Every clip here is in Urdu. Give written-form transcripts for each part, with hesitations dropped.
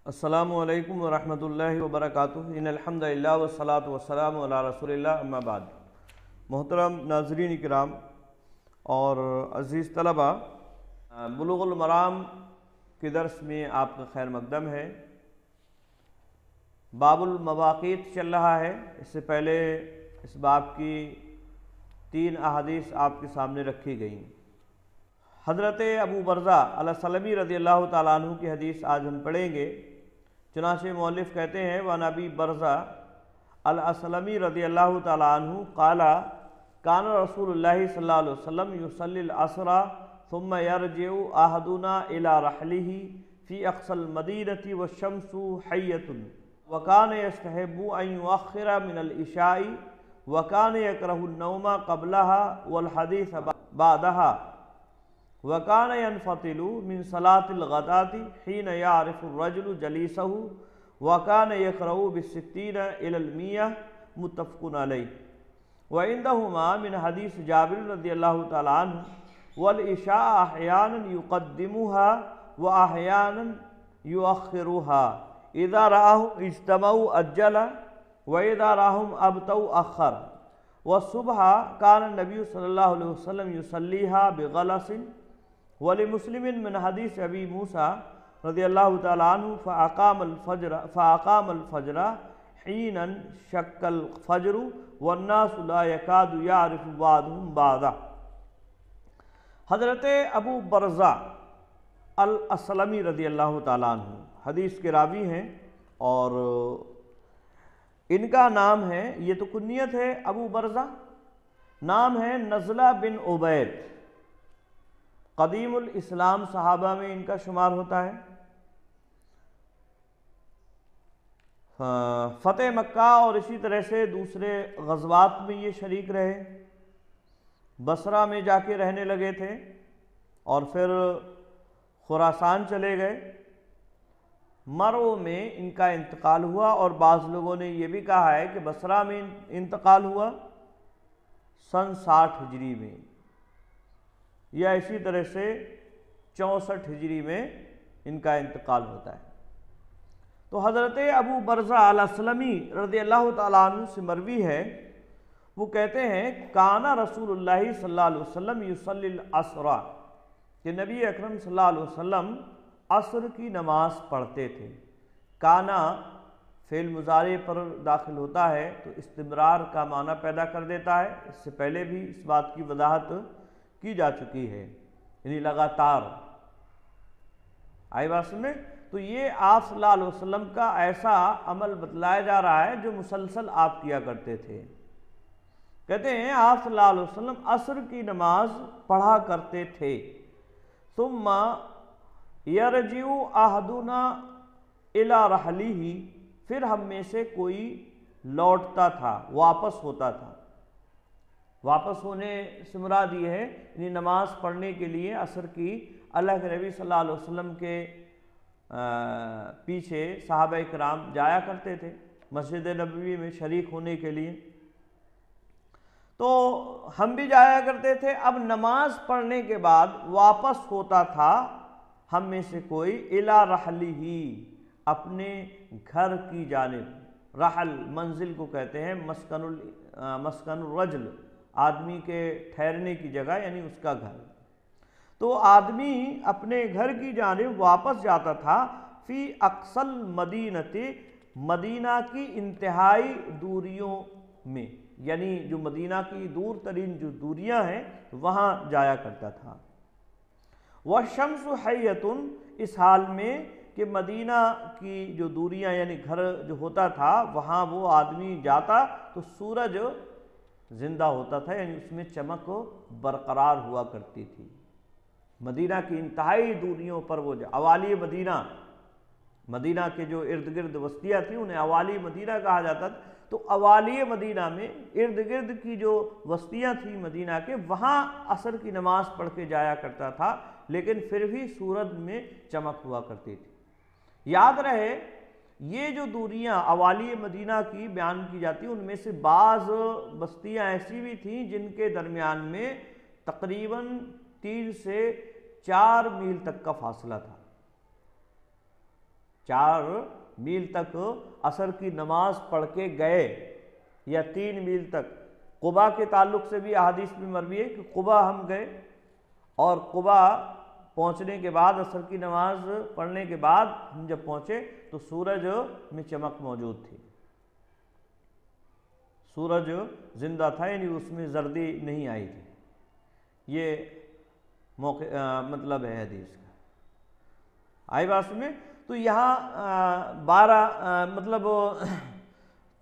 السلام علیکم ورحمۃ اللہ وبرکاتہ۔ ان الحمدللہ والصلاۃ والسلام علی رسول اللہ، اما بعد۔ محترم ناظرین کرام اور عزیز طلبہ، بلوغ المرام کے درس میں آپ کا خیر مقدم ہے۔ باب المواقیت چل رہا ہے۔ اس سے پہلے اس باب کی 3 احادیث آپ کے سامنے رکھی گئیں۔ حضرت ابو برزہ الاسلمی رضی اللہ تعالیٰ عنہ کی حدیث آج ہم پڑھیں گے۔ چنانچہ مؤلف کہتے ہیں وعن ابی برزہ الاسلمی رضی اللہ تعالیٰ عنہ قال کان رسول اللہ صلی اللہ علیہ وسلم یصلی العصر ثم یرجع احدنا الى رحلہ فی اقصى المدینة والشمس حیۃ وکان یستحب ان یؤخر من العشاء وکان یکرہ النوم قبلها والحدیث بعدها وَكَانَ يَنْفَطِلُ مِنْ صَلَاةِ الْغَدَاةِ حِينَ يَعْرِفُ الرَّجُلُ جَلِيسَهُ وَكَانَ يَقْرَأُ بِالسِّتِّينَ إِلَى الْمِئَةِ مُتَّفَقٌ عَلَيْهِ وَعِنْدَهُمَا مِنْ حَدِيثِ جابر رضی اللہ تعالیٰ عنہ وَالْعِشَاءَ أَحْيَانًا يُقَدِّمُهَا وَأَحْيَانًا يُؤَخِّرُهَا إِذَا رَآهُمْ اجْتَمَعُوا أَجَّلَ وَإِذَا رَآهُمْ أَبْطَأُوا أَخَّرَ وَالصُّبْحَ كَانَ النَّبِيُّ صلی اللہ علیہ وسلم يُصَلِّيهَا بِغَلَسٍ ولمسلم من حدیث ابی موسیٰ رضی اللہ تعالیٰ عنہ فاقام الفجر حینا شک الفجر والناس لا یکاد یعرف بعضهم بعضا۔ حضرت ابو برزہ الاسلمی رضی اللہ تعالیٰ عنہ حدیث کے راوی ہیں اور ان کا نام ہے، یہ تو کنیت ہے ابو برزہ، نام ہے نزلہ بن عبید، قدیم الاسلام صحابہ میں ان کا شمار ہوتا ہے۔ فتح مکہ اور اسی طرح سے دوسرے غزوات میں یہ شریک رہے، بصرہ میں جا کے رہنے لگے تھے اور پھر خراسان چلے گئے۔ مرو میں ان کا انتقال ہوا اور بعض لوگوں نے یہ بھی کہا ہے کہ بصرہ میں انتقال ہوا سن 60 ہجری میں، یا اسی طرح سے 64 ہجری میں ان کا انتقال ہوتا ہے۔ تو حضرت ابو برزہ الاسلمی رضی اللہ تعالیٰ عنہ سے مروی ہے، وہ کہتے ہیں کانا رسول اللہ صلی اللہ علیہ وسلم یصلی العصر، کہ نبی اکرم صلی اللہ علیہ وسلم عصر کی نماز پڑھتے تھے۔ کانا فعل مضارع پر داخل ہوتا ہے تو استمرار کا معنی پیدا کر دیتا ہے، اس سے پہلے بھی اس بات کی وضاحت کی جا چکی ہے، یعنی لگاتار۔ آئی بات سنیں؟ تو یہ آپ صلی اللہ علیہ وسلم کا ایسا عمل بتلایا جا رہا ہے جو مسلسل آپ کیا کرتے تھے۔ کہتے ہیں آپ صلی اللہ علیہ وسلم عصر کی نماز پڑھا کرتے تھے، ثم یرجع احدنا الی رحلہ، پھر ہم میں سے کوئی لوٹتا تھا، واپس ہوتا تھا۔ واپس ہونے سے مراد یہ ہے یعنی نماز پڑھنے کے لیے عصر کی اللہ کے نبی صلی اللہ علیہ وسلم کے پیچھے صحابہ کرام جایا کرتے تھے مسجد نبوی میں شریک ہونے کے لیے، تو ہم بھی جایا کرتے تھے۔ اب نماز پڑھنے کے بعد واپس ہوتا تھا ہم میں سے کوئی الی رحلہ، اپنے گھر کی جانب۔ رحل منزل کو کہتے ہیں، مسکن الرجل، آدمی کے ٹھہرنے کی جگہ یعنی اس کا گھر۔ تو آدمی اپنے گھر کی جانب واپس جاتا تھا فی اقصی المدینۃ، مدینہ کی انتہائی دوریوں میں، یعنی جو مدینہ کی دور ترین جو دوریاں ہیں وہاں جایا کرتا تھا۔ والشمس حیۃ، اس حال میں کہ مدینہ کی جو دوریاں یعنی گھر جو ہوتا تھا وہاں وہ آدمی جاتا تو سورج زندہ ہوتا تھا، یعنی اس میں چمک برقرار ہوا کرتی تھی۔ مدینہ کی انتہائی دوریوں پر وہ اوالی مدینہ، مدینہ کے جو ارد گرد بستیاں تھیں انہیں اوالی مدینہ کہا جاتا تھا۔ تو اوالی مدینہ میں ارد گرد کی جو بستیاں تھیں مدینہ کے، وہاں عصر کی نماز پڑھ کے جایا کرتا تھا، لیکن پھر بھی سورج میں چمک ہوا کرتی تھی۔ یاد رہے یہ جو دوریاں اوالی مدینہ کی بیان کی جاتی ان میں سے بعض بستیاں ایسی بھی تھیں جن کے درمیان میں تقریباً 3 سے 4 میل تک کا فاصلہ تھا۔ 4 میل تک عصر کی نماز پڑھ کے گئے یا 3 میل تک. قبا کے تعلق سے بھی احادیث میں مروی ہے کہ قبا ہم گئے اور قبا پہنچنے کے بعد عصر کی نماز پڑھنے کے بعد ہم جب پہنچے تو سورج میں چمک موجود تھی, سورج زندہ تھا, یعنی اس میں زردی نہیں آئی تھی. یہ مطلب ہے حدیث کا. آئی بات میں؟ تو یہاں 12 مطلب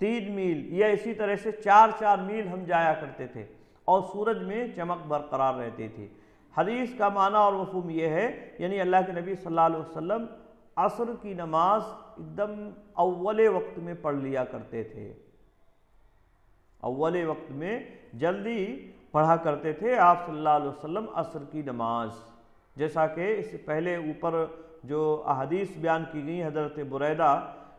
3 میل یا اسی طرح سے 4 میل ہم جایا کرتے تھے اور سورج میں چمک برقرار رہتی تھی. حدیث کا معنی اور مفہوم یہ ہے, یعنی اللہ کے نبی صلی اللہ علیہ وسلم عصر کی نماز ایک دم اول وقت میں پڑھ لیا کرتے تھے, اول وقت میں جلدی پڑھا کرتے تھے آپ صلی اللہ علیہ وسلم عصر کی نماز. جیسا کہ اس سے پہلے اوپر جو احادیث بیان کی گئی حضرت بریدہ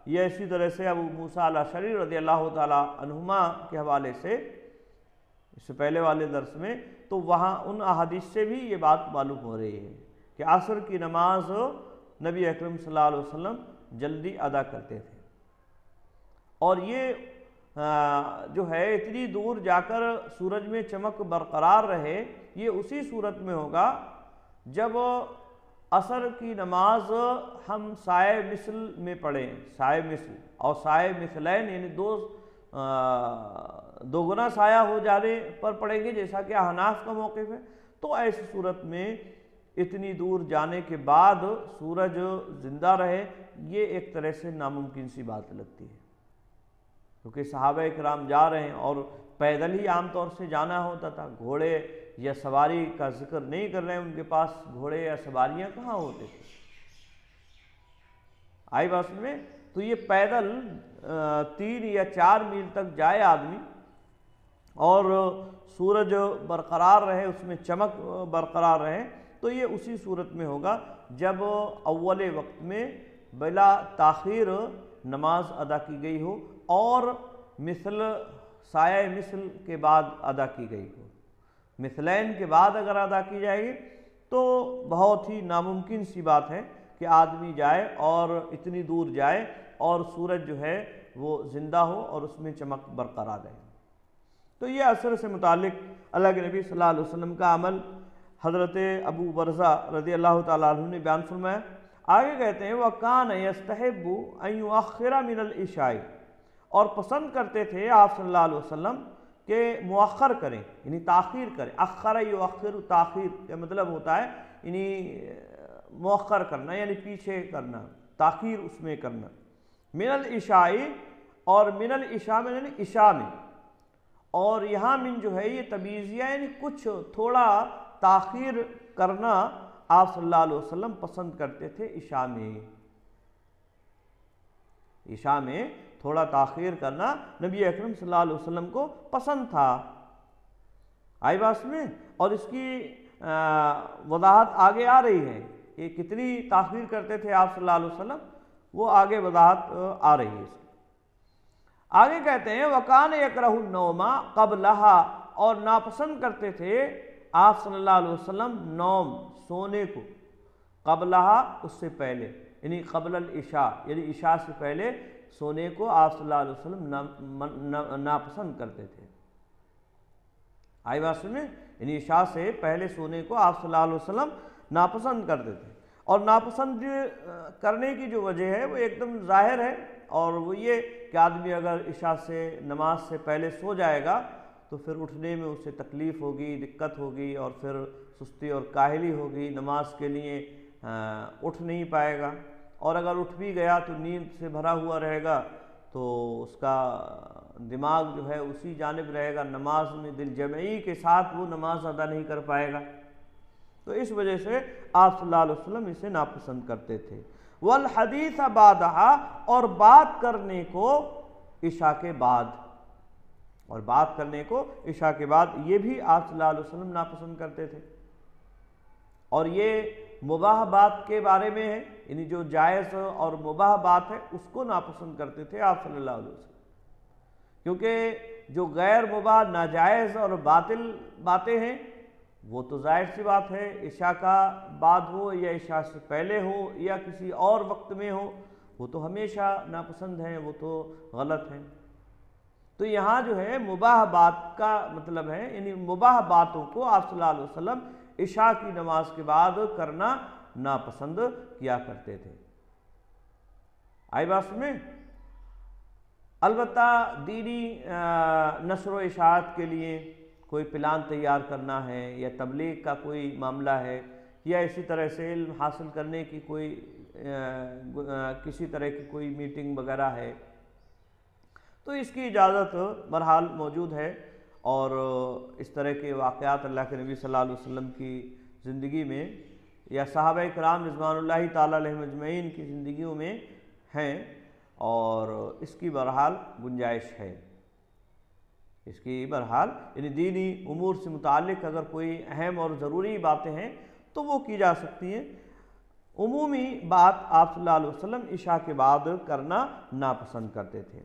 یا اسی طرح سے ابو موسیٰ الاشعری رضی اللہ تعالی عنہما کے حوالے سے اس سے پہلے والے درس میں, تو وہاں ان احادیث سے بھی یہ بات معلوم ہو رہی ہے کہ عصر کی نماز نبی اکرم صلی اللہ علیہ وسلم جلدی ادا کرتے تھے. اور یہ جو ہے اتنی دور جا کر سورج میں چمک برقرار رہے, یہ اسی صورت میں ہوگا جب عصر کی نماز ہم سائے مثل میں پڑھیں, سائے مثل اور سائے مثلین یعنی دو گنا سایہ ہو جانے پر پڑھیں گے جیسا کہ احناف کا موقف ہے. تو ایسی صورت میں اتنی دور جانے کے بعد سورج زندہ رہے, یہ ایک طرح سے ناممکن سی بات لگتی ہے, کیونکہ صحابہ کرام جا رہے ہیں اور پیدل ہی عام طور سے جانا ہوتا تھا. گھوڑے یا سواری کا ذکر نہیں کر رہے ہیں, ان کے پاس گھوڑے یا سواریاں کہاں ہوتے تھے. آئی بات میں؟ تو یہ پیدل 3 یا 4 میل تک جائے آدمی اور سورج برقرار رہے, اس میں چمک برقرار رہے, تو یہ اسی صورت میں ہوگا جب اول وقت میں بلا تاخیر نماز ادا کی گئی ہو اور مثل سایہ مثل کے بعد ادا کی گئی ہو. مثلین کے بعد اگر ادا کی جائے گی تو بہت ہی ناممکن سی بات ہے کہ آدمی جائے اور اتنی دور جائے اور سورج جو ہے وہ زندہ ہو اور اس میں چمک برقرار رہے. تو یہ عصر سے متعلق اللہ کے نبی صلی اللہ علیہ وسلم کا عمل حضرت ابو برزہ رضی اللہ تعالیٰ عنہ نے بیان فرمایا. آگے کہتے ہیں وَكَانَ يَسْتَحِبُّ أَن يُؤَخِّرَ مِنَ الْعِشَاءِ, اور پسند کرتے تھے آپ صلی اللہ علیہ وسلم کہ مؤخر کریں, یعنی تاخیر کریں. اخر یؤخر, تاخیر کا مطلب ہوتا ہے یعنی مؤخر کرنا, یعنی پیچھے کرنا, تاخیر اس میں کرنا. من العشاء, اور من العشاء میں یعنی عشاء میں, اور یہاں من جو ہے یہ تمیزیہ یعنی کچھ تھوڑا تاخیر کرنا آپ صلی اللہ علیہ وسلم پسند کرتے تھے عشاء میں. عشاء میں تھوڑا تاخیر کرنا نبی اکرم صلی اللہ علیہ وسلم کو پسند تھا. آئی بات میں؟ اور اس کی وضاحت آگے آ رہی ہے کہ کتنی تاخیر کرتے تھے آپ صلی اللہ علیہ وسلم, وہ آگے وضاحت آ رہی ہے. آگے کہتے ہیں وَكَانَ يَكْرَهُ النَّوْمَ قَبْلَهَا, اور ناپسند کرتے تھے آپ صلی اللہ علیہ وسلم نوم, سونے کو, قبلها اس سے پہلے, یعنی قبل العشاء یعنی عشاء سے پہلے سونے کو آپ صلی اللہ علیہ وسلم ناپسند کرتے تھے. آئی بات سنیں؟ یعنی عشاء سے پہلے سونے کو آپ صلی اللہ علیہ وسلم ناپسند کرتے تھے. اور ناپسند کرنے کی جو وجہ ہے وہ ایک دم ظاہر ہے, اور وہ یہ کہ آدمی اگر عشاء سے نماز سے پہلے سو جائے گا تو پھر اٹھنے میں اسے تکلیف ہوگی, دقت ہوگی, اور پھر سستی اور کاہلی ہوگی, نماز کے لیے اٹھ نہیں پائے گا. اور اگر اٹھ بھی گیا تو نیند سے بھرا ہوا رہے گا, تو اس کا دماغ جو ہے اسی جانب رہے گا, نماز میں دل جمعی کے ساتھ وہ نماز ادا نہیں کر پائے گا. تو اس وجہ سے آپ صلی اللہ علیہ وسلم اسے ناپسند کرتے تھے. والحدیث بعدها, اور بات کرنے کو عشاء کے بعد, اور بات کرنے کو عشاء کے بعد یہ بھی آپ صلی اللہ علیہ وسلم ناپسند کرتے تھے. اور یہ مباح بات کے بارے میں ہے, یعنی جو جائز اور مباح بات ہے اس کو ناپسند کرتے تھے آپ صلی اللہ علیہ وسلم, کیونکہ جو غیر مباح, ناجائز اور باطل باتیں ہیں وہ تو ظاہر سی بات ہے عشاء کا بعد ہو یا عشاء سے پہلے ہو یا کسی اور وقت میں ہو, وہ تو ہمیشہ ناپسند ہیں، وہ تو غلط ہیں۔ تو یہاں جو ہے مباح بات کا مطلب ہے، یعنی مباح باتوں کو آپ صلی اللہ علیہ وسلم عشاء کی نماز کے بعد کرنا ناپسند کیا کرتے تھے۔ آئی بات میں؟ البتہ دینی نشر و اشاعت کے لیے کوئی پلان تیار کرنا ہے، یا تبلیغ کا کوئی معاملہ ہے، یا اسی طرح سے علم حاصل کرنے کی کوئی کسی طرح کی کوئی میٹنگ وغیرہ ہے، تو اس کی اجازت بہرحال موجود ہے۔ اور اس طرح کے واقعات اللہ کے نبی صلی اللہ علیہ وسلم کی زندگی میں یا صحابہ کرام رضوان اللہ تعالیٰ علیہم اجمعین کی زندگیوں میں ہیں، اور اس کی بہرحال گنجائش ہے۔ اس کی بہرحال یعنی دینی امور سے متعلق اگر کوئی اہم اور ضروری باتیں ہیں تو وہ کی جا سکتی ہیں۔ عمومی بات آپ صلی اللہ علیہ وسلم عشاء کے بعد کرنا ناپسند کرتے تھے۔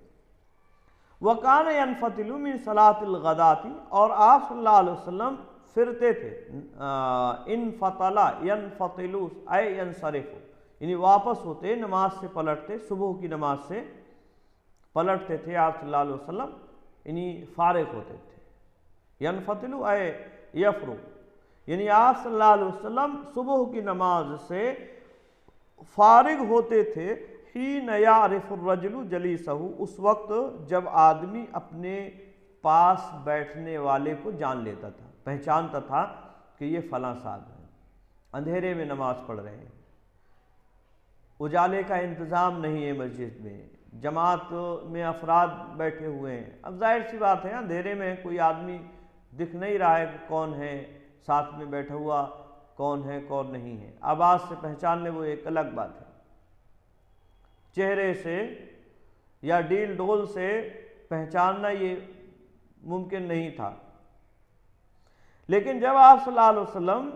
وَكَانَ يَنْفَتِلُ مِنْ صَلَاةِ الْغَدَاةِ، اور آپ صلی اللہ علیہ وسلم پھرتے تھے۔ انفطل ينفطل اے ینصرف، یعنی واپس ہوتے، نماز سے پلٹتے، صبح کی نماز سے پلٹتے تھے آپ صلی اللہ علیہ وسلم، یعنی فارغ ہوتے تھے۔ ینفطل اے یفرغ، یعنی آپ صلی اللہ علیہ وسلم صبح کی نماز سے فارغ ہوتے تھے۔ حین یعرف الرجل جلیسہ، اس وقت جب آدمی اپنے پاس بیٹھنے والے کو جان لیتا تھا، پہچانتا تھا کہ یہ فلاں صاحب ہے۔ اندھیرے میں نماز پڑھ رہے ہیں، اجالے کا انتظام نہیں ہے مسجد میں، جماعت میں افراد بیٹھے ہوئے ہیں۔ اب ظاہر سی بات ہے اندھیرے میں کوئی آدمی دکھ نہیں رہا ہے کہ کون ہے ساتھ میں بیٹھا ہوا، کون ہے کون نہیں ہے۔ آواز سے پہچان لے وہ ایک الگ بات ہے، چہرے سے یا ڈیل ڈول سے پہچاننا یہ ممکن نہیں تھا۔ لیکن جب آپ صلی اللہ علیہ وسلم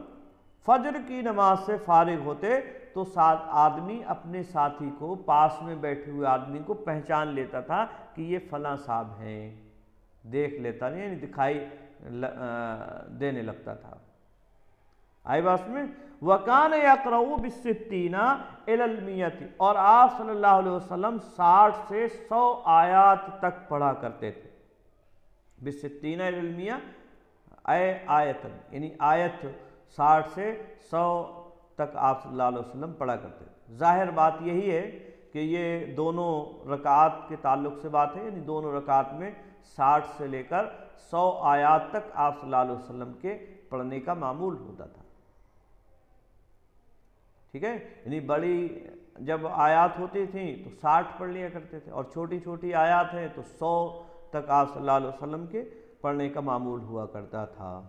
فجر کی نماز سے فارغ ہوتے تو آدمی اپنے ساتھی کو، پاس میں بیٹھے ہوئے آدمی کو پہچان لیتا تھا کہ یہ فلاں صاحب ہیں، دیکھ لیتا نہیں، یعنی دکھائی دینے لگتا تھا۔ آئی بات میں؟ وَكَانَ يَقْرَؤُ بِالسِّتِّينَ إِلَى الْمِئَةِ، اور آپ صلی اللہ علیہ وسلم 60 سے 100 آیات تک پڑھا کرتے تھے۔ بِالسِّتِّينَ إِلَى الْمِئَةِ اے آیتن، یعنی آیت 60 سے 100 تک آپ صلی اللہ علیہ وسلم پڑھا کرتے تھے۔ ظاہر بات یہی ہے کہ یہ دونوں رکعات کے تعلق سے بات ہے، یعنی دونوں رکعات میں 60 سے لے کر 100 آیات تک آپ صلی اللہ علیہ وسلم کے پڑھنے کا معمول ہوتا تھا۔ ٹھیک ہے، یعنی بڑی جب آیات ہوتی تھیں تو 60 پڑھ لیا کرتے تھے، اور چھوٹی چھوٹی آیات ہیں تو 100 تک آپ صلی اللہ علیہ وسلم کے پڑھنے کا معمول ہوا کرتا تھا۔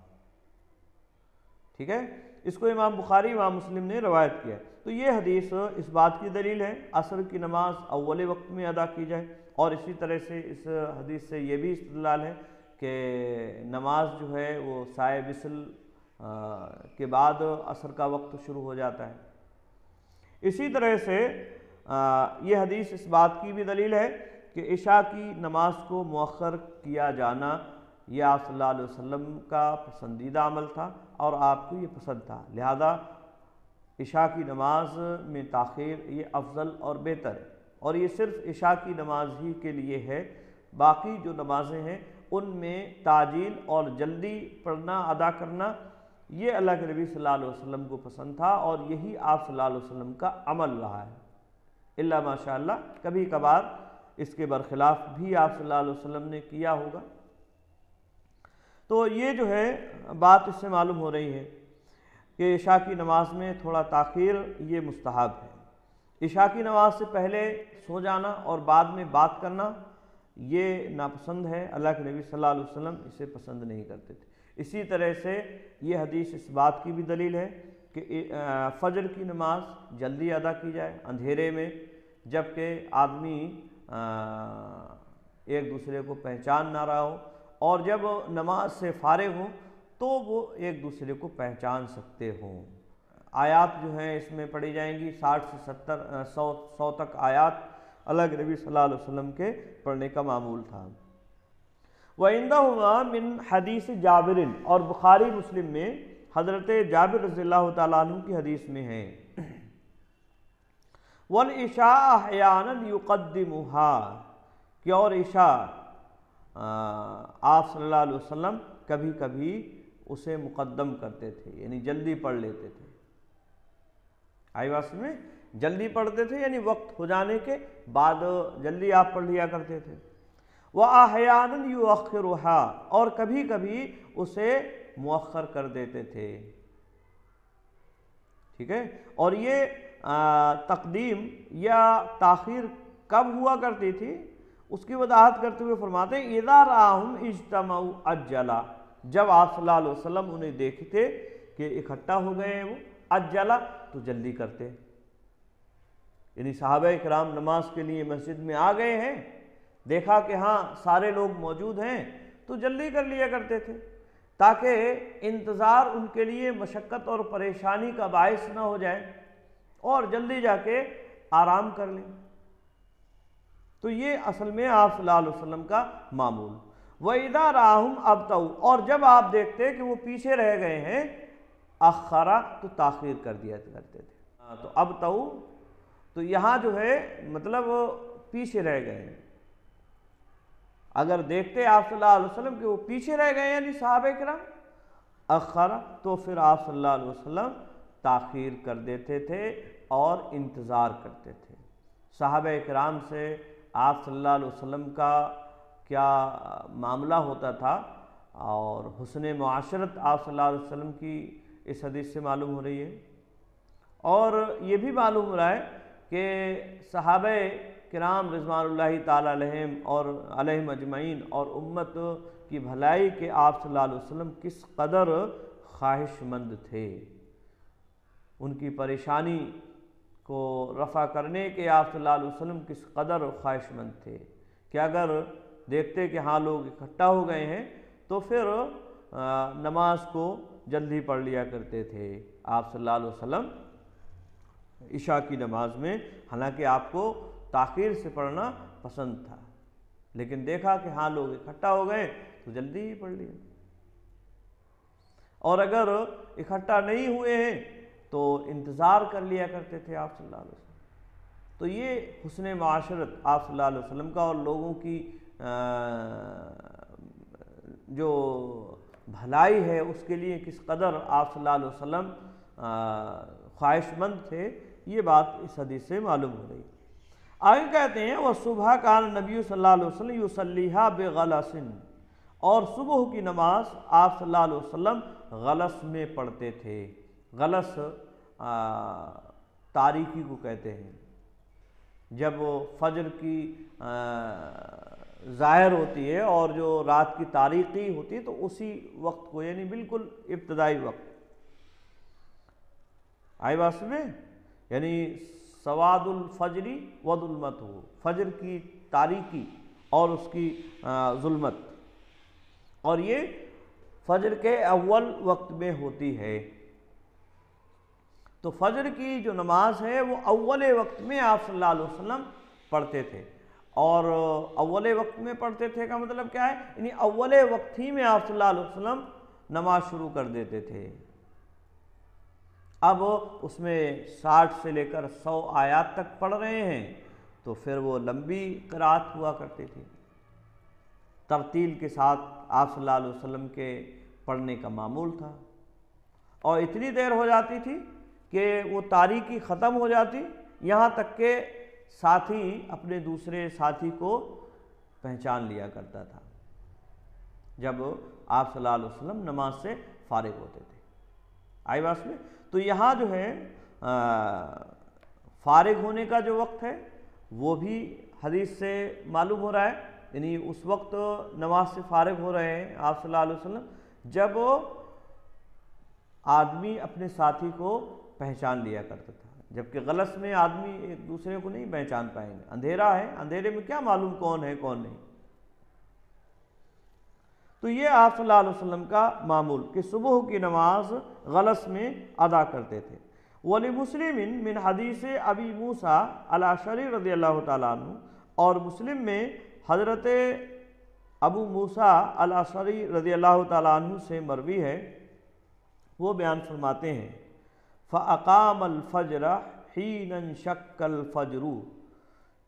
ٹھیک ہے، اس کو امام بخاری امام مسلم نے روایت کیا ہے۔ تو یہ حدیث اس بات کی دلیل ہے عصر کی نماز اول وقت میں ادا کی جائے، اور اسی طرح سے اس حدیث سے یہ بھی استدلال ہے کہ نماز جو ہے وہ سائے وصل کے بعد عصر کا وقت شروع ہو جاتا ہے۔ اسی طرح سے یہ حدیث اس بات کی بھی دلیل ہے کہ عشاء کی نماز کو مؤخر کیا جانا یہ آپ صلی اللہ علیہ وسلم کا پسندیدہ عمل تھا، اور آپ کو یہ پسند تھا، لہذا عشاء کی نماز میں تاخیر یہ افضل اور بہتر ہے۔ اور یہ صرف عشاء کی نماز ہی کے لیے ہے، باقی جو نمازیں ہیں ان میں تعجیل اور جلدی پڑھنا ادا کرنا یہ اللہ کے نبی صلی اللہ علیہ وسلم کو پسند تھا، اور یہی آپ صلی اللہ علیہ وسلم کا عمل رہا ہے، الا ماشاء اللہ کبھی کبھار اس کے برخلاف بھی آپ صلی اللہ علیہ وسلم نے کیا ہوگا۔ تو یہ جو ہے بات اس سے معلوم ہو رہی ہے کہ عشاء کی نماز میں تھوڑا تاخیر یہ مستحب ہے۔ عشاء کی نماز سے پہلے سو جانا اور بعد میں بات کرنا یہ ناپسند ہے، اللہ کے نبی صلی اللہ علیہ وسلم اسے پسند نہیں کرتے تھے۔ اسی طرح سے یہ حدیث اس بات کی بھی دلیل ہے کہ فجر کی نماز جلدی ادا کی جائے اندھیرے میں، جبکہ آدمی ایک دوسرے کو پہچان نہ رہا ہو، اور جب نماز سے فارغ ہو تو وہ ایک دوسرے کو پہچان سکتے ہوں۔ آیات جو ہیں اس میں پڑھی جائیں گی 60 سے 100 تک آیات اللہ کے نبی صلی اللہ علیہ وسلم کے پڑھنے کا معمول تھا۔ وَعِنْدَهُمَا مِنْ حَدِيثِ جابر، اور بخاری مسلم میں حضرت جابر رضی اللہ تعالیٰ عنہ کی حدیث میں ہے، والعشاء احیانا یقدمها، کہ اور عشاء آپ صلی اللہ علیہ وسلم کبھی کبھی اسے مقدم کرتے تھے، یعنی جلدی پڑھ لیتے تھے۔ آئی بات میں؟ جلدی پڑھتے تھے یعنی وقت ہو جانے کے بعد جلدی آپ پڑھ لیا کرتے تھے۔ وَأَحْيَانًا يُؤَخِّرُهَا، اور کبھی کبھی اسے مؤخر کر دیتے تھے، ٹھیک ہے۔ اور یہ تقدیم یا تاخیر کب ہوا کرتی تھی اس کی وضاحت کرتے ہوئے فرماتے ہیں اِذَا رَآهُمْ اجْتَمَعُوا عَجَّلَ، جب آپ صلی اللہ علیہ وسلم انہیں دیکھتے کہ اکٹھا ہو گئے ہیں وہ، عجلا تو جلدی کرتے، یعنی صحابہ کرام نماز کے لیے مسجد میں آ گئے ہیں، دیکھا کہ ہاں سارے لوگ موجود ہیں تو جلدی کر لیا کرتے تھے تاکہ انتظار ان کے لیے مشقت اور پریشانی کا باعث نہ ہو جائے اور جلدی جا کے آرام کر لیں۔ تو یہ اصل میں آپ صلی اللہ علیہ وسلم کا معمول۔ وَإِذَا رَآهُمْ أَبْطَأُوا، اور جب آپ دیکھتے کہ وہ پیچھے رہ گئے ہیں، أَخَّرَ تو تاخیر کر دیا کرتے تھے۔ تو أَبْطَأُوا تو یہاں جو ہے مطلب پیچھے رہ گئے ہیں، اگر دیکھتے آپ صلی اللہ علیہ وسلم کہ وہ پیچھے رہ گئے ہیں یعنی صحابہ کرام، أَخَّرَ تو پھر آپ صلی اللہ علیہ وسلم تاخیر کر دیتے تھے اور انتظار کرتے تھے۔ صحابہ کرام سے آپ صلی اللہ علیہ وسلم کا کیا معاملہ ہوتا تھا اور حسن معاشرت آپ صلی اللہ علیہ وسلم کی اس حدیث سے معلوم ہو رہی ہے، اور یہ بھی معلوم ہو رہا ہے کہ صحابہ کرام رضوان اللہ تعالیٰ علیہم اور علیہم اجمعین اور امت کی بھلائی کے آپ صلی اللہ علیہ وسلم کس قدر خواہش مند تھے، ان کی پریشانی کو رفع کرنے کے آپ صلی اللہ علیہ وسلم کس قدر خواہش مند تھے کہ اگر دیکھتے کہ ہاں لوگ اکٹھا ہو گئے ہیں تو پھر نماز کو جلدی پڑھ لیا کرتے تھے آپ صلی اللہ علیہ وسلم عشاء کی نماز میں، حالانکہ آپ کو تاخیر سے پڑھنا پسند تھا، لیکن دیکھا کہ ہاں لوگ اکٹھا ہو گئے تو جلدی ہی پڑھ لیا، اور اگر اکٹھا نہیں ہوئے ہیں تو انتظار کر لیا کرتے تھے آپ صلی اللہ علیہ وسلم۔ تو یہ حسن معاشرت آپ صلی اللہ علیہ وسلم کا اور لوگوں کی جو بھلائی ہے اس کے لیے کس قدر آپ صلی اللہ علیہ وسلم خواہش مند تھے، یہ بات اس حدیث سے معلوم ہو رہی ہے۔ آگے کہتے ہیں وَصُبْحَ كَانَ النَّبِيُّ صلی اللہ علیہ وسلم يُصَلِّيهَا بِغَلَسٍ، اور صبح کی نماز آپ صلی اللہ علیہ وسلم غلس میں پڑھتے تھے۔ غلس تاریکی کو کہتے ہیں، جب فجر کی ظاہر ہوتی ہے اور جو رات کی تاریکی ہوتی ہے تو اسی وقت کو، یعنی بالکل ابتدائی وقت، آئی بات میں، یعنی سواد الفجری و ظلمت ہو، فجر کی تاریکی اور اس کی ظلمت، اور یہ فجر کے اول وقت میں ہوتی ہے۔ تو فجر کی جو نماز ہے وہ اول وقت میں آپ صلی اللہ علیہ وسلم پڑھتے تھے، اور اول وقت میں پڑھتے تھے کا مطلب کیا ہے، یعنی اول وقت ہی میں آپ صلی اللہ علیہ وسلم نماز شروع کر دیتے تھے۔ اب اس میں 60 سے لے کر 100 آیات تک پڑھ رہے ہیں تو پھر وہ لمبی قرات ہوا کرتی تھی، ترتیل کے ساتھ آپ صلی اللہ علیہ وسلم کے پڑھنے کا معمول تھا، اور اتنی دیر ہو جاتی تھی کہ وہ تاریکی ختم ہو جاتی، یہاں تک کہ ساتھی اپنے دوسرے ساتھی کو پہچان لیا کرتا تھا جب آپ صلی اللہ علیہ وسلم نماز سے فارغ ہوتے تھے۔ آئی بات میں؟ تو یہاں جو ہے فارغ ہونے کا جو وقت ہے وہ بھی حدیث سے معلوم ہو رہا ہے، یعنی اس وقت نماز سے فارغ ہو رہے ہیں آپ صلی اللہ علیہ وسلم جب آدمی اپنے ساتھی کو پہچان لیا کرتا تھا، جبکہ غلس میں آدمی ایک دوسرے کو نہیں پہچان پائیں گے، اندھیرا ہے، اندھیرے میں کیا معلوم کون ہے کون نہیں۔ تو یہ آپ صلی اللہ علیہ وسلم کا معمول کہ صبح کی نماز غلس میں ادا کرتے تھے۔ وَلِمُسْلِمٍ من حدیث ابی موسیٰ الاشعری رضی اللہ تعالیٰ عنہ، اور مسلم میں حضرت ابو موسیٰ الاشعری رضی اللہ تعالیٰ عنہ سے مروی ہے، وہ بیان فرماتے ہیں فَأَقَامَ الْفَجْرَ حین انشق الفجر،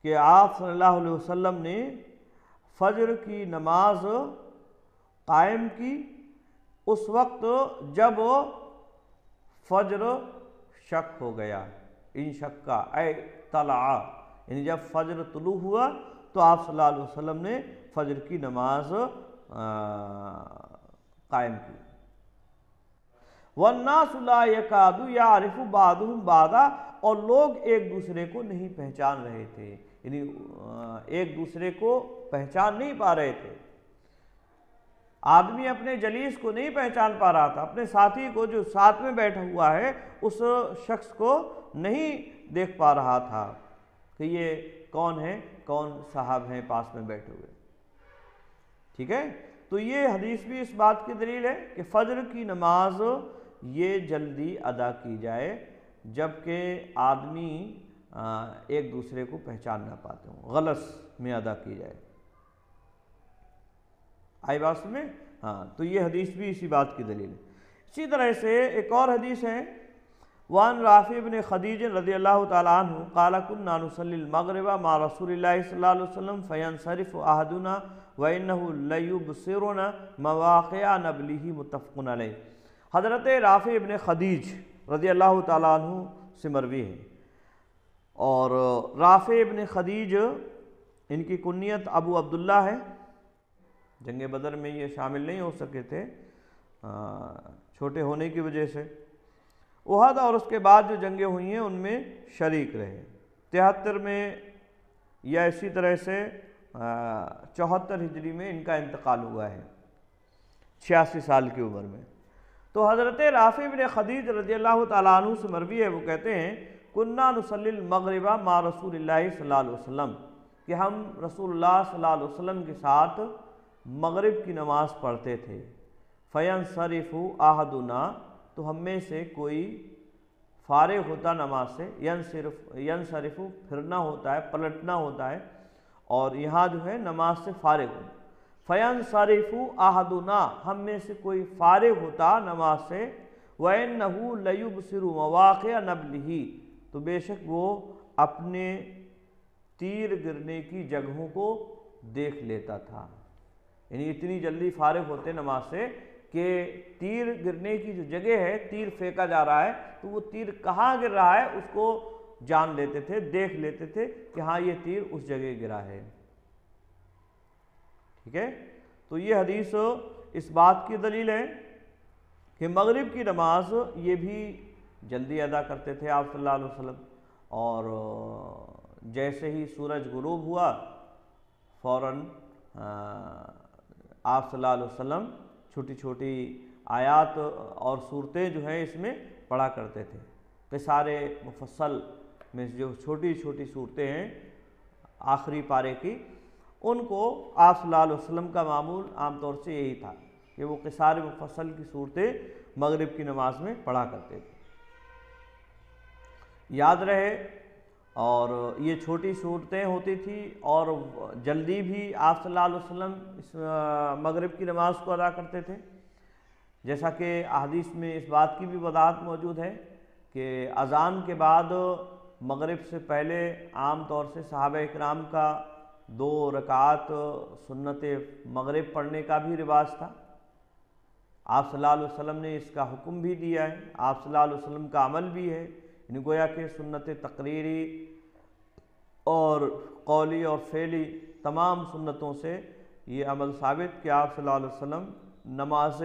کہ آپ صلی اللہ علیہ وسلم نے فجر کی نماز قائم کی اس وقت جب فجر شق ہو گیا، انشقا اے طلع، یعنی جب فجر طلوع ہوا تو آپ صلی اللہ علیہ وسلم نے فجر کی نماز قائم کی۔ وَالنَّاسُ لَا يَكَادُ يَعْرِفُ بَعْضُهُمْ بَعْضًا، اور لوگ ایک دوسرے کو نہیں پہچان رہے تھے، یعنی ایک دوسرے کو پہچان نہیں پا رہے تھے۔ آدمی اپنے جلیس کو نہیں پہچان پا رہا تھا، اپنے ساتھی کو جو ساتھ میں بیٹھا ہوا ہے اس شخص کو نہیں دیکھ پا رہا تھا کہ یہ کون ہے، کون صاحب ہیں پاس میں بیٹھے ہوئے۔ ٹھیک ہے، تو یہ حدیث بھی اس بات کی دلیل ہے کہ فجر کی نماز یہ جلدی ادا کی جائے جبکہ آدمی ایک دوسرے کو پہچان نہ پاتے ہوں، غلط میں ادا کی جائے۔ آئی بات میں؟ ہاں، تو یہ حدیث بھی اسی بات کی دلیل ہے۔ اسی طرح سے ایک اور حدیث ہے، وان رافع بن خدیج رضی اللہ تعالیٰ عنہ قال كنا نصلي المغرب مع رسول اللہ صلی اللہ علیہ وسلم فينصرف احدنا وانه ليبصرنا مواقع نبله متفق علیہ۔ حضرت رافع بن خدیج رضی اللہ تعالیٰ عنہ سے مروی ہے، اور رافع بن خدیج ان کی کنیت ابو عبداللہ ہے۔ جنگ بدر میں یہ شامل نہیں ہو سکے تھے چھوٹے ہونے کی وجہ سے، احد اور اس کے بعد جو جنگیں ہوئی ہیں ان میں شریک رہے۔ 73 میں یا اسی طرح سے 74 ہجری میں ان کا انتقال ہوا ہے، 86 سال کی عمر میں۔ تو حضرت رافع بن خدیج رضی اللہ تعالیٰ عنہ سے مروی ہے، وہ کہتے ہیں کنا نصلی المغرب مع رسول اللہ صلی اللہ علیہ وسلم، کہ ہم رسول اللہ صلی اللہ علیہ وسلم کے ساتھ مغرب کی نماز پڑھتے تھے۔ فینصرف احدنا، تو ہم میں سے کوئی فارغ ہوتا نماز سے، ینصرف پھرنا ہوتا ہے، پلٹنا ہوتا ہے، اور یہاں جو ہے نماز سے فارغ ہونا۔ فینصرف احدنا، ہم میں سے کوئی فارغ ہوتا نماز سے، وَإِنَّهُ لَيُبْصِرُ مَوَاقِعَ نَبْلِهِ، تو بے شک وہ اپنے تیر گرنے کی جگہوں کو دیکھ لیتا تھا، یعنی اتنی جلدی فارغ ہوتے نماز سے کہ تیر گرنے کی جو جگہ ہے، تیر پھینکا جا رہا ہے تو وہ تیر کہاں گر رہا ہے اس کو جان لیتے تھے، دیکھ لیتے تھے کہ ہاں یہ تیر اس جگہ گرا ہے۔ ٹھیک ہے، تو یہ حدیث اس بات کی دلیل ہے کہ مغرب کی نماز یہ بھی جلدی ادا کرتے تھے آپ صلی اللہ علیہ وسلم، اور جیسے ہی سورج غروب ہوا فوراً آپ صلی اللہ علیہ وسلم چھوٹی چھوٹی آیات اور صورتیں جو ہیں اس میں پڑھا کرتے تھے۔ قصار مفصل میں جو چھوٹی چھوٹی صورتیں ہیں آخری پارے کی، ان کو آپ صلی اللہ علیہ وسلم کا معمول عام طور سے یہی تھا کہ وہ قصار مفصل کی صورتیں مغرب کی نماز میں پڑھا کرتے تھے۔ یاد رہے، اور یہ چھوٹی صورتیں ہوتی تھی اور جلدی بھی آپ صلی اللہ علیہ وسلم اس مغرب کی نماز کو ادا کرتے تھے، جیسا کہ احادیث میں اس بات کی بھی وضاحت موجود ہے کہ اذان کے بعد مغرب سے پہلے عام طور سے صحابہ اکرام کا 2 رکعات سنت مغرب پڑھنے کا بھی رواج تھا۔ آپ صلی اللہ علیہ وسلم نے اس کا حکم بھی دیا ہے، آپ صلی اللہ علیہ وسلم کا عمل بھی ہے، یعنی گویا کہ سنت تقریری اور قولی اور فعلی تمام سنتوں سے یہ عمل ثابت کہ آپ صلی اللہ علیہ وسلم نماز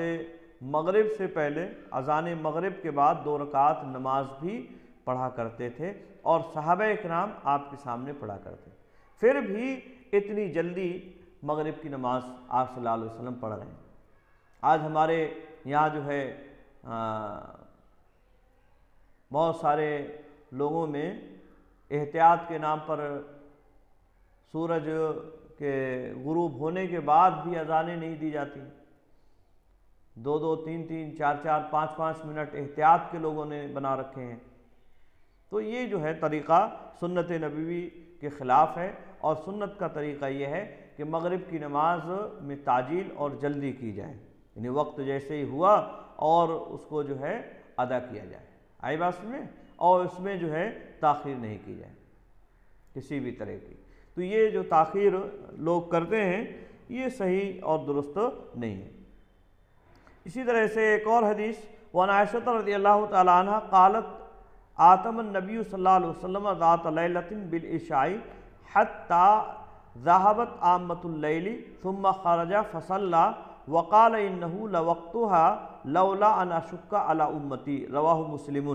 مغرب سے پہلے اذان مغرب کے بعد 2 رکعات نماز بھی پڑھا کرتے تھے، اور صحابہ اکرام آپ کے سامنے پڑھا کرتے، پھر بھی اتنی جلدی مغرب کی نماز آپ صلی اللہ علیہ وسلم پڑھ رہے ہیں۔ آج ہمارے یہاں جو ہے بہت سارے لوگوں میں احتیاط کے نام پر سورج کے غروب ہونے کے بعد بھی اذانیں نہیں دی جاتی، 2-2 3-3 4-4 5-5 منٹ احتیاط کے لوگوں نے بنا رکھے ہیں۔ تو یہ جو ہے طریقہ سنت نبوی کے خلاف ہے، اور سنت کا طریقہ یہ ہے کہ مغرب کی نماز میں تعجیل اور جلدی کی جائے، یعنی وقت جیسے ہی ہوا اور اس کو جو ہے ادا کیا جائے۔ آئی بات میں؟ اور اس میں جو ہے تاخیر نہیں کی جائے کسی بھی طرح کی۔ تو یہ جو تاخیر لوگ کرتے ہیں یہ صحیح اور درست نہیں ہے۔ اسی طرح سے ایک اور حدیث، وعن عائشہ رضی اللہ تعالی عنہ قالت آتم النبی صلی اللہ علیہ وسلم ذات لیلۃ بالعشاء حتی ذهبت عامۃ اللیل ثم خرج فصلى وقال انه لوقتها لولا ان اشق على امتی، رواہ مسلم۔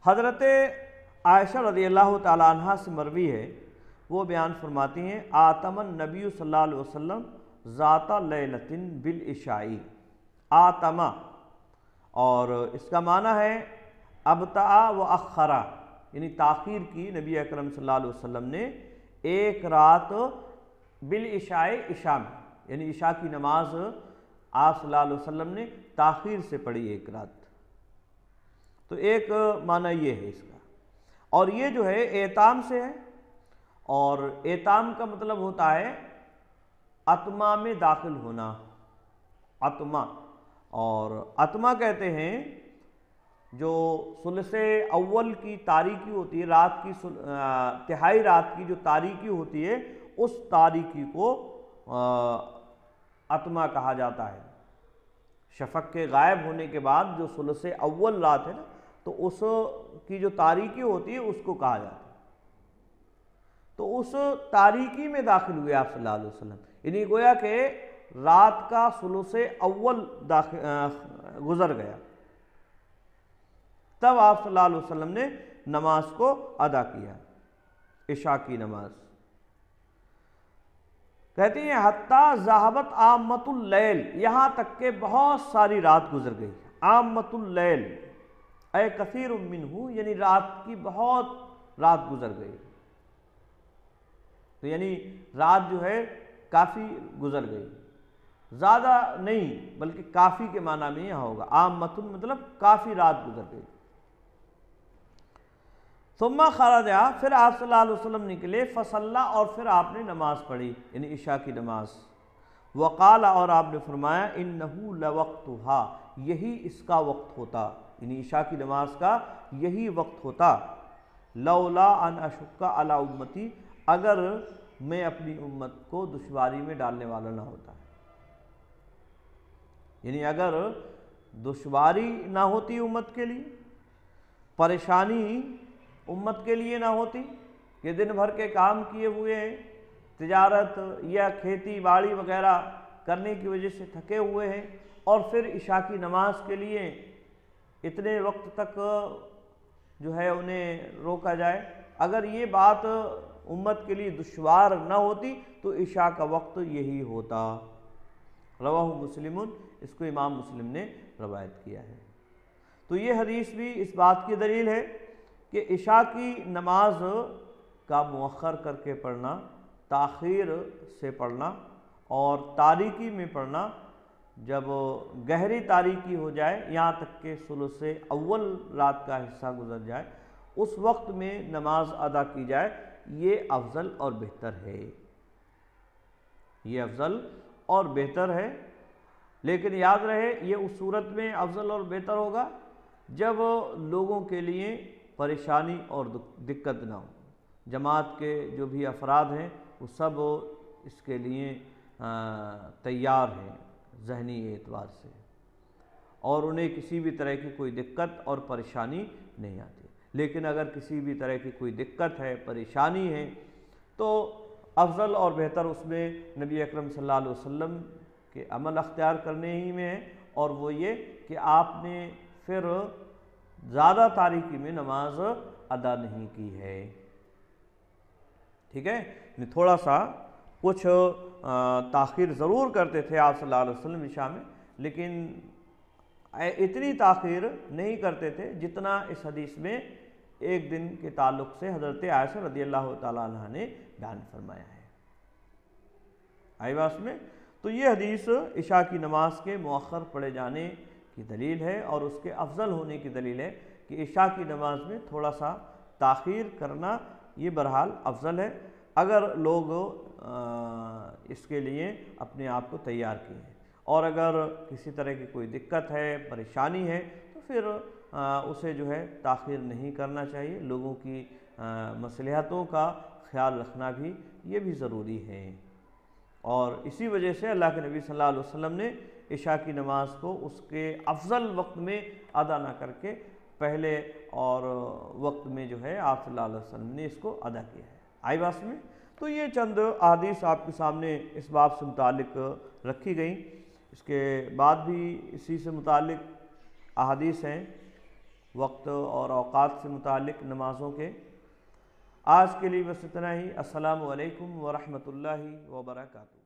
حضرت عائشہ رضی اللہ تعالی عنہ سے مروی ہے، وہ بیان فرماتی ہیں آتم النبی صلی اللہ علیہ وسلم ذات لیلۃ بالعشاء۔ آتم اور اس کا معنی ہے ابتع و اخرا، یعنی تاخیر کی نبی اکرم صلی اللہ علیہ وسلم نے ایک رات بالعشاء، عشاء میں، یعنی عشاء کی نماز آپ صلی اللہ علیہ وسلم نے تاخیر سے پڑھی ایک رات۔ تو ایک معنی یہ ہے اس کا، اور یہ جو ہے ایتام سے ہے، اور ایتام کا مطلب ہوتا ہے اتما میں داخل ہونا، اتما، اور اتما کہتے ہیں جو ثلث اول کی تاریکی ہوتی ہے، رات کی تہائی رات کی جو تاریکی ہوتی ہے اس تاریکی کو اتما کہا جاتا ہے۔ شفق کے غائب ہونے کے بعد جو ثلث اول رات ہے نا، تو اس کی جو تاریکی ہوتی ہے اس کو کہا جاتا ہے۔ تو اس تاریکی میں داخل ہوئے آپ صلی اللہ علیہ وسلم، یعنی گویا کہ رات کا ثلث اول گزر گیا، تب آپ صلی اللہ علیہ وسلم نے نماز کو ادا کیا، عشاء کی نماز۔ کہتی ہیں حتیٰ ذہبت عامۃ اللیل، یہاں تک کہ بہت ساری رات گزر گئی۔ عامۃ اللیل اے کثیر منہ، یعنی رات کی بہت رات گزر گئی، تو یعنی رات جو ہے کافی گزر گئی، زیادہ نہیں بلکہ کافی کے معنی میں یہاں ہوگا۔ عامۃ مطلب کافی رات گزر گئی۔ ثم خرج، پھر آپ صلی اللہ علیہ وسلم نکلے، فصلی، اور پھر آپ نے نماز پڑھی، یعنی عشاء کی نماز۔ وقال، اور آپ نے فرمایا انہ لوقتها، یہی اس کا وقت ہوتا، یعنی عشاء کی نماز کا یہی وقت ہوتا۔ لولا ان اشق علی امتی، اگر میں اپنی امت کو دشواری میں ڈالنے والا نہ ہوتا، یعنی اگر دشواری نہ ہوتی امت کے لیے، پریشانی امت کے لیے نہ ہوتی کہ دن بھر کے کام کیے ہوئے ہیں، تجارت یا کھیتی باڑی وغیرہ کرنے کی وجہ سے تھکے ہوئے ہیں، اور پھر عشاء کی نماز کے لیے اتنے وقت تک جو ہے انہیں روکا جائے، اگر یہ بات امت کے لیے دشوار نہ ہوتی تو عشاء کا وقت یہی ہوتا۔ رواہ مسلم، اس کو امام مسلم نے روایت کیا ہے۔ تو یہ حدیث بھی اس بات کی دلیل ہے کہ عشاء کی نماز کا مؤخر کر کے پڑھنا، تاخیر سے پڑھنا اور تاریکی میں پڑھنا، جب گہری تاریکی ہو جائے یہاں تک کہ ثلث اول رات کا حصہ گزر جائے، اس وقت میں نماز ادا کی جائے، یہ افضل اور بہتر ہے، یہ افضل اور بہتر ہے۔ لیکن یاد رہے یہ اس صورت میں افضل اور بہتر ہوگا جب لوگوں کے لیے پریشانی اور دقت نہ ہو، جماعت کے جو بھی افراد ہیں وہ سب اس کے لیے تیار ہیں ذہنی اعتبار سے، اور انہیں کسی بھی طرح کی کوئی دقت اور پریشانی نہیں آتی۔ لیکن اگر کسی بھی طرح کی کوئی دقت ہے، پریشانی ہے، تو افضل اور بہتر اس میں نبی اکرم صلی اللہ علیہ وسلم کے عمل اختیار کرنے ہی میں ہے، اور وہ یہ کہ آپ نے پھر زیادہ تاریکی میں نماز ادا نہیں کی ہے، ٹھیک ہے، تھوڑا سا کچھ تاخیر ضرور کرتے تھے آپ صلی اللہ علیہ وسلم عشاء میں، لیکن اتنی تاخیر نہیں کرتے تھے جتنا اس حدیث میں ایک دن کے تعلق سے حضرت عائشہ رضی اللہ تعالیٰ عنہ نے بیان فرمایا ہے۔ آئی بات میں؟ تو یہ حدیث عشاء کی نماز کے مؤخر پڑھے جانے کی دلیل ہے، اور اس کے افضل ہونے کی دلیل ہے کہ عشاء کی نماز میں تھوڑا سا تاخیر کرنا یہ بہرحال افضل ہے، اگر لوگ اس کے لیے اپنے آپ کو تیار کیے ہیں، اور اگر کسی طرح کی کوئی دقت ہے، پریشانی ہے، تو پھر اسے جو ہے تاخیر نہیں کرنا چاہیے. لوگوں کی مصلحتوں کا خیال رکھنا بھی یہ بھی ضروری ہے. اور اسی وجہ سے اللہ کے نبی صلی اللہ علیہ وسلم نے عشاء کی نماز کو اس کے افضل وقت میں ادا نہ کر کے پہلے اور وقت میں جو ہے آپ صلی اللہ علیہ وسلم نے اس کو ادا کیا ہے. آئی بات میں؟ تو یہ چند احادیث آپ کے سامنے اس باب سے متعلق رکھی گئیں. اس کے بعد بھی اسی سے متعلق احادیث ہیں وقت اور اوقات سے متعلق نمازوں کے. آج کے لیے بس اتنا ہی. السلام علیکم ورحمۃ اللہ وبرکاتہ.